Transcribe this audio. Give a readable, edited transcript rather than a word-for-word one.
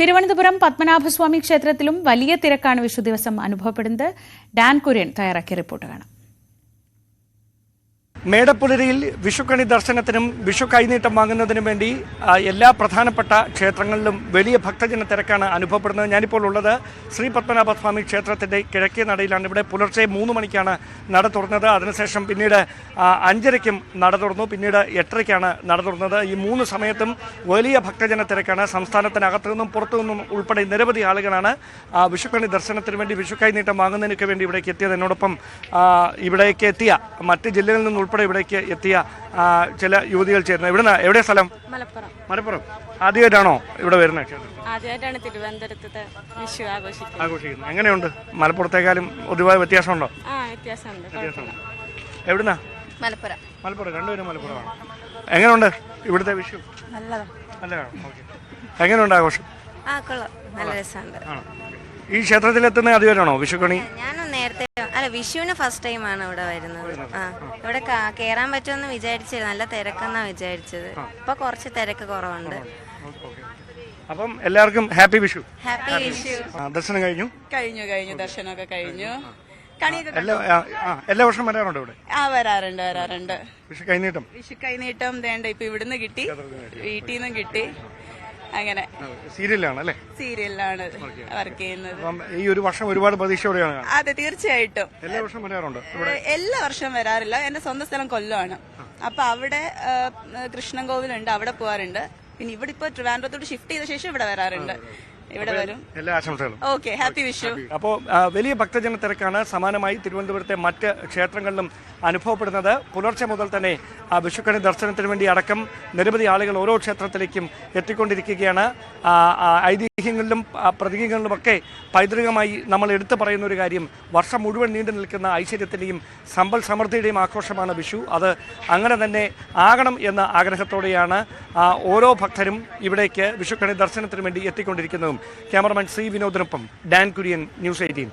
തിരുവനന്തപുരം പത്മനാഭസ്വാമി ക്ഷേത്രത്തിലും വലിയ തിരക്കാണ് വിഷു ദിവസം അനുഭവപ്പെടുന്നത്. ഡാൻ കുര്യൻ തയ്യാറാക്കിയ റിപ്പോർട്ട് കാണാം. മേടപ്പുലരിയിൽ വിഷുക്കണി ദർശനത്തിനും വിഷു കൈനീട്ടം വാങ്ങുന്നതിനും വേണ്ടി എല്ലാ പ്രധാനപ്പെട്ട ക്ഷേത്രങ്ങളിലും വലിയ ഭക്തജന തിരക്കാണ് അനുഭവപ്പെടുന്നത്. ഞാനിപ്പോൾ ഉള്ളത് ശ്രീ പത്മനാഭസ്വാമി ക്ഷേത്രത്തിൻ്റെ കിഴക്കേ നടയിലാണ്. ഇവിടെ പുലർച്ചെ 3 മണിക്കാണ് നട തുറന്നത്. അതിനുശേഷം പിന്നീട് 5:30-ക്കും നട തുറന്നു, പിന്നീട് 8:30-ക്കാണ് നട തുറന്നത്. ഈ 3 സമയത്തും വലിയ ഭക്തജന തിരക്കാണ്. സംസ്ഥാനത്തിനകത്തു നിന്നും പുറത്തു നിന്നും ഉൾപ്പെടെ നിരവധി ആളുകളാണ് വിഷുക്കണി ദർശനത്തിന് വേണ്ടി വിഷു കൈനീട്ടം വാങ്ങുന്നതിനൊക്കെ വേണ്ടി ഇവിടേക്ക് എത്തിയത്. എന്നോടൊപ്പം ഇവിടേക്ക് എത്തിയ മറ്റ് ജില്ലകളിൽ നിന്നും ഉൾപ്പെടെ ഇവിടേക്ക് എത്തിയ ചില യുവതികൾ ചേരുന്നത്. എവിടെയാ സ്ഥലം? മലപ്പുറം. ആദ്യമായിട്ടാണോ ഇവിടെ വരുന്നത്? ആദ്യമായിട്ടാണ് തിരുവനന്തപുരത്തെ വിഷു ആഘോഷിക്കുന്നത്. എങ്ങനെയുണ്ട്? മലപ്പുറത്തേക്കാളും ഒരുപാട് വ്യത്യാസമുണ്ടോ? വ്യത്യാസമുണ്ട്. എവിടുന്നാ? മലപ്പുറം. രണ്ടുപേരും മലപ്പുറമാണ്. എങ്ങനെയുണ്ട് ഇവിടുത്തെ വിഷു? നല്ലതാണ്. എങ്ങനെയുണ്ട് ആഘോഷം? നല്ല രസമുണ്ട്. ഈ ക്ഷേത്രത്തിലെത്തുന്ന ആദ്യമായിട്ടാണോ വിഷുക്കണി? ഞാൻ നേരത്തെ വിഷുവിന് ഫസ്റ്റ് ടൈമാണ് ഇവിടെ വരുന്നത്. ഇവിടെ കേറാൻ പറ്റുമെന്ന് വിചാരിച്ചത്, നല്ല തിരക്കെന്നാ വിചാരിച്ചത്. ഇപ്പൊ കുറച്ച് തിരക്ക് കുറവുണ്ട്. അപ്പം എല്ലാവർക്കും ഹാപ്പി വിഷു. ഹാപ്പി വിഷു. ദർശനം കഴിഞ്ഞു. ദർശനമൊക്കെ കഴിഞ്ഞു. എല്ലാ വർഷം വരാറുണ്ട് ഇവിടെ? വരാറുണ്ട്. വിഷു കൈനീട്ടം വേണ്ട ഇപ്പൊ ഇവിടുന്ന് കിട്ടി, വീട്ടിൽ നിന്നും കിട്ടി. അങ്ങനെ സീരിയലാണ് വർക്ക് ചെയ്യുന്നത്. ഈ ഒരു വർഷം ഒരുപാട് പ്രതീക്ഷയോടെയാണ്? അതെ, തീർച്ചയായിട്ടും. എല്ലാ വർഷം വരാറുണ്ട്? എല്ലാ വർഷവും വരാറില്ല. എന്റെ സ്വന്തം സ്ഥലം കൊല്ലമാണ്. അപ്പൊ അവിടെ കൃഷ്ണൻകോവിലുണ്ട്, അവിടെ പോവാറുണ്ട്. പിന്നെ ഇവിടെ ഇപ്പൊ ട്രിവാൻഡ്രത്തോട് ഷിഫ്റ്റ് ചെയ്ത ശേഷം ഇവിടെ വരാറുണ്ട്. ഇവിടെ വരും. എല്ലാ ആശംസകളും. Okay, happy Vishu. അപ്പോൾ വലിയ ഭക്തജന തിരക്കാണ് സമാനമായി തിരുവനന്തപുരത്തെ മറ്റ് ക്ഷേത്രങ്ങളിലും അനുഭവപ്പെടുന്നത്. പുലർച്ചെ മുതൽ തന്നെ വിഷുക്കണി ദർശനത്തിന് വേണ്ടി അടക്കം നിരവധി ആളുകൾ ഓരോ ക്ഷേത്രത്തിലേക്കും എത്തിക്കൊണ്ടിരിക്കുകയാണ്. ഐതിഹ്യങ്ങളിലും പ്രതീകങ്ങളിലുമൊക്കെ പൈതൃകമായി നമ്മൾ എടുത്തു പറയുന്ന ഒരു കാര്യം, വർഷം മുഴുവൻ നീണ്ടു നിൽക്കുന്ന ഐശ്വര്യത്തിൻ്റെയും സമ്പൽ സമൃദ്ധിയുടെയും ആഘോഷമാണ് വിഷു. അത് അങ്ങനെ തന്നെ ആകണം എന്ന ആഗ്രഹത്തോടെയാണ് ഓരോ ഭക്തരും ഇവിടേക്ക് വിഷുക്കണി ദർശനത്തിന് വേണ്ടി എത്തിക്കൊണ്ടിരിക്കുന്നതും. ക്യാമറമാൻ സി വിനോദിനൊപ്പം ഡാൻ കുര്യൻ, ന്യൂസ് 18.